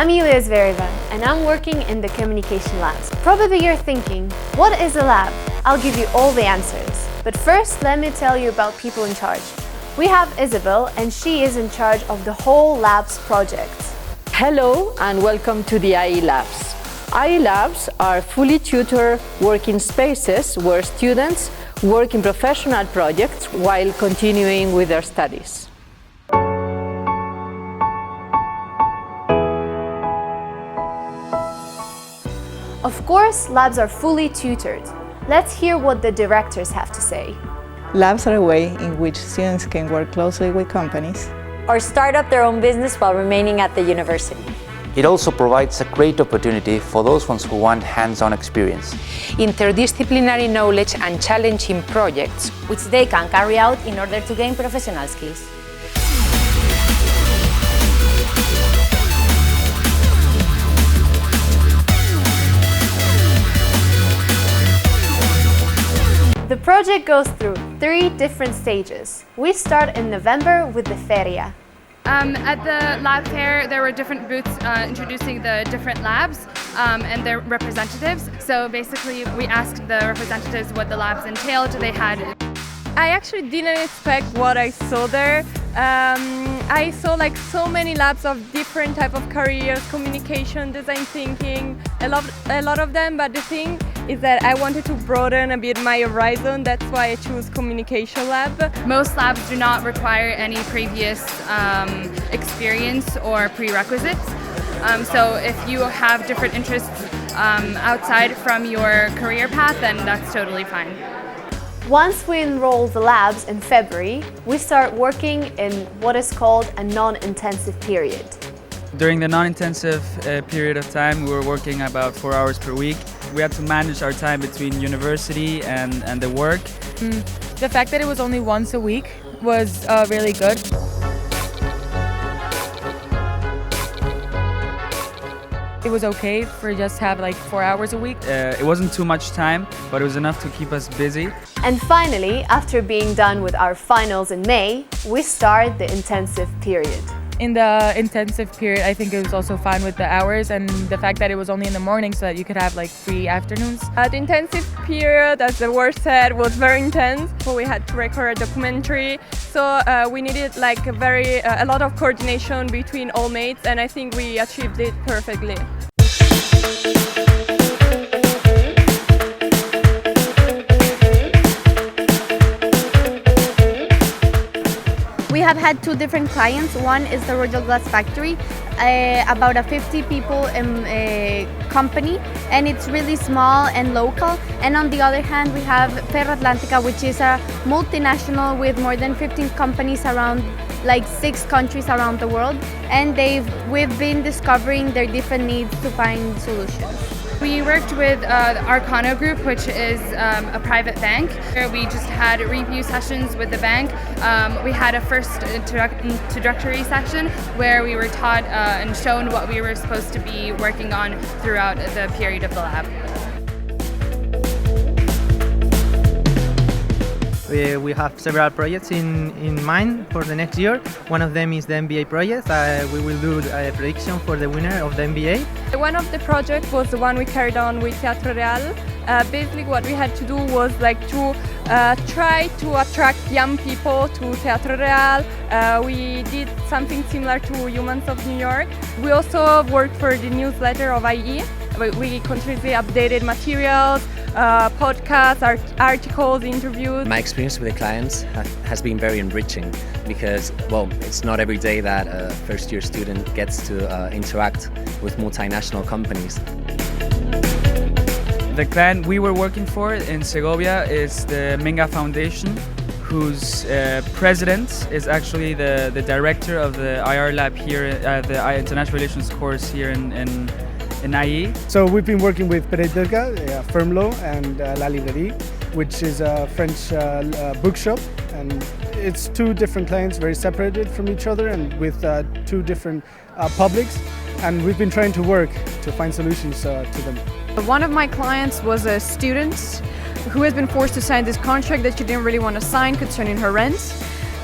I'm Yulia Zvereva, and I'm working in the Communication Labs. Probably you're thinking, what is a lab? I'll give you all the answers. But first, let me tell you about people in charge. We have Isabel, and she is in charge of the whole labs project. Hello and welcome to the IE Labs. IE Labs are fully tutored working spaces where students work in professional projects while continuing with their studies. Of course, labs are fully tutored. Let's hear what the directors have to say. Labs are a way in which students can work closely with companies or start up their own business while remaining at the university. It also provides a great opportunity for those ones who want hands-on experience, interdisciplinary knowledge and challenging projects, which they can carry out in order to gain professional skills. The project goes through 3 different stages. We start in November with the Feria. At the lab fair, there were different booths introducing the different labs and their representatives. So basically, we asked the representatives what the labs entailed. They had. I actually didn't expect what I saw there. I saw like so many labs of different type of careers, communication, design thinking, a lot of them. But the thing is that I wanted to broaden a bit my horizon. That's why I chose communication lab. Most labs do not require any previous experience or prerequisites. So if you have different interests outside from your career path, then that's totally fine. Once we enroll the labs in February, we start working in what is called a non-intensive period. During the non-intensive period of time, we were working about 4 hours per week. We had to manage our time between university and the work. The fact that it was only once a week was really good. It was okay for just have like 4 hours a week. It wasn't too much time, but it was enough to keep us busy. And finally, after being done with our finals in May, we start the intensive period. In the intensive period, I think it was also fine with the hours and the fact that it was only in the morning so that you could have like free afternoons. The intensive period, as the word said, was very intense. We had to record a documentary, so we needed like a lot of coordination between all mates, and I think we achieved it perfectly. We have had 2 different clients. One is the Royal Glass Factory, about a 50 people company, and it's really small and local. And on the other hand, we have Ferro Atlántica, which is a multinational with more than 15 companies around like 6 countries around the world. And we've been discovering their different needs to find solutions. We worked with Arcano Group, which is a private bank. We just had review sessions with the bank. We had a first introductory session where we were taught and shown what we were supposed to be working on throughout the period of the lab. We have several projects in mind for the next year. One of them is the MBA project. We will do a prediction for the winner of the MBA. One of the projects was the one we carried on with Teatro Real. Basically what we had to do was like to try to attract young people to Teatro Real. We did something similar to Humans of New York. We also worked for the newsletter of IE. We continuously updated materials, podcasts, articles, interviews. My experience with the clients has been very enriching because, well, it's not every day that a first-year student gets to interact with multinational companies. The client we were working for in Segovia is the Minga Foundation, whose president is actually the director of the IR lab here, the International Relations course here in IE. So we've been working with Pereterca, Firmlo, and La Librairie, which is a French bookshop, and it's 2 different clients, very separated from each other and with 2 different publics, and we've been trying to work to find solutions to them. One of my clients was a student who has been forced to sign this contract that she didn't really want to sign concerning her rent.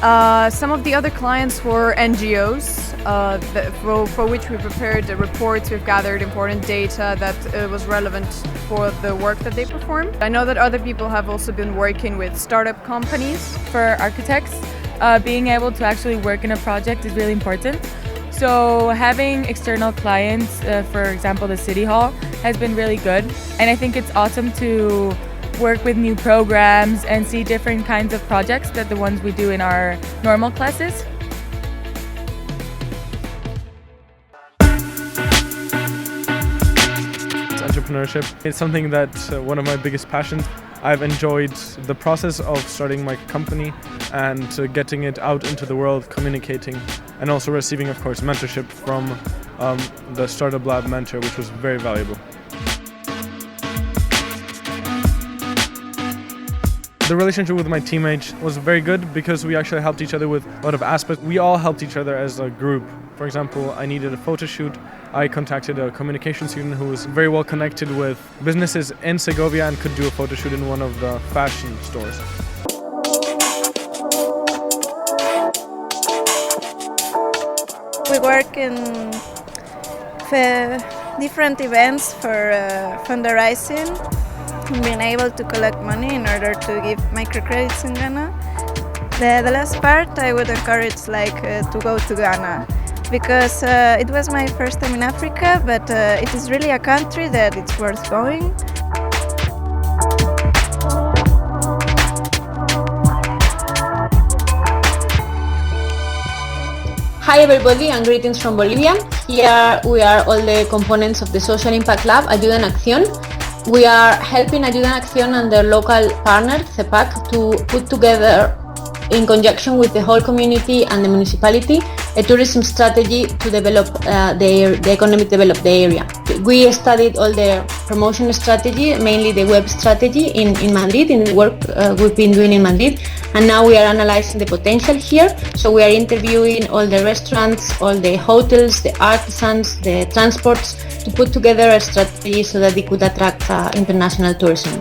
Some of the other clients were NGOs for which we prepared the reports. We've gathered important data that was relevant for the work that they performed. I know that other people have also been working with startup companies. For architects, being able to actually work in a project is really important. So having external clients, for example the City Hall, has been really good. And I think it's awesome to work with new programs and see different kinds of projects than the ones we do in our normal classes. Entrepreneurship. It's something that one of my biggest passions. I've enjoyed the process of starting my company and getting it out into the world, communicating, and also receiving, of course, mentorship from the Startup Lab mentor, which was very valuable. The relationship with my teammates was very good because we actually helped each other with a lot of aspects. We all helped each other as a group. For example, I needed a photo shoot. I contacted a communication student who was very well connected with businesses in Segovia and could do a photo shoot in one of the fashion stores. We work in different events for fundraising, being able to collect money in order to give microcredits in Ghana. The last part I would encourage to go to Ghana, because it was my first time in Africa, but it is really a country that it's worth going. Hi everybody and greetings from Bolivia. Here we are all the components of the Social Impact Lab, Ayuda en Acción. We are helping Ayuda en Acción and their local partner, CEPAC, to put together, in conjunction with the whole community and the municipality, a tourism strategy to develop the economic develop the area. We studied all the promotion strategy, mainly the web strategy in Madrid, in the work we've been doing in Madrid, and now we are analyzing the potential here. So we are interviewing all the restaurants, all the hotels, the artisans, the transports, to put together a strategy so that they could attract international tourism.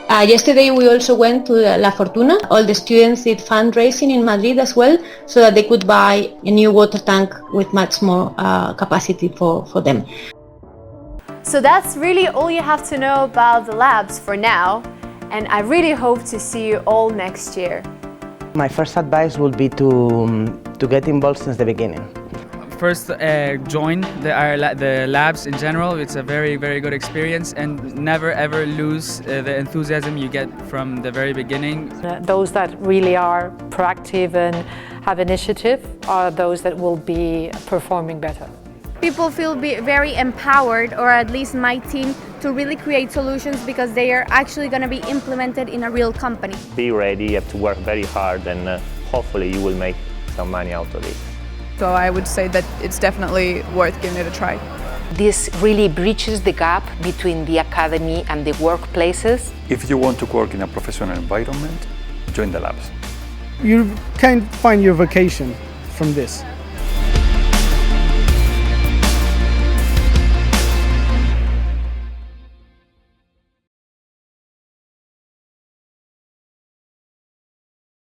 Yesterday we also went to La Fortuna. All the students did fundraising in Madrid as well, so that they could buy a new water tank with much more capacity for them. So that's really all you have to know about the labs for now, and I really hope to see you all next year. My first advice would be to get involved since the beginning. First, join the labs in general. It's a very, very good experience, and never ever lose the enthusiasm you get from the very beginning. Those that really are proactive and have initiative are those that will be performing better. People feel very empowered, or at least my team, to really create solutions because they are actually going to be implemented in a real company. Be ready, you have to work very hard, and hopefully you will make some money out of it. So I would say that it's definitely worth giving it a try. This really bridges the gap between the academy and the workplaces. If you want to work in a professional environment, join the labs. You can find your vocation from this.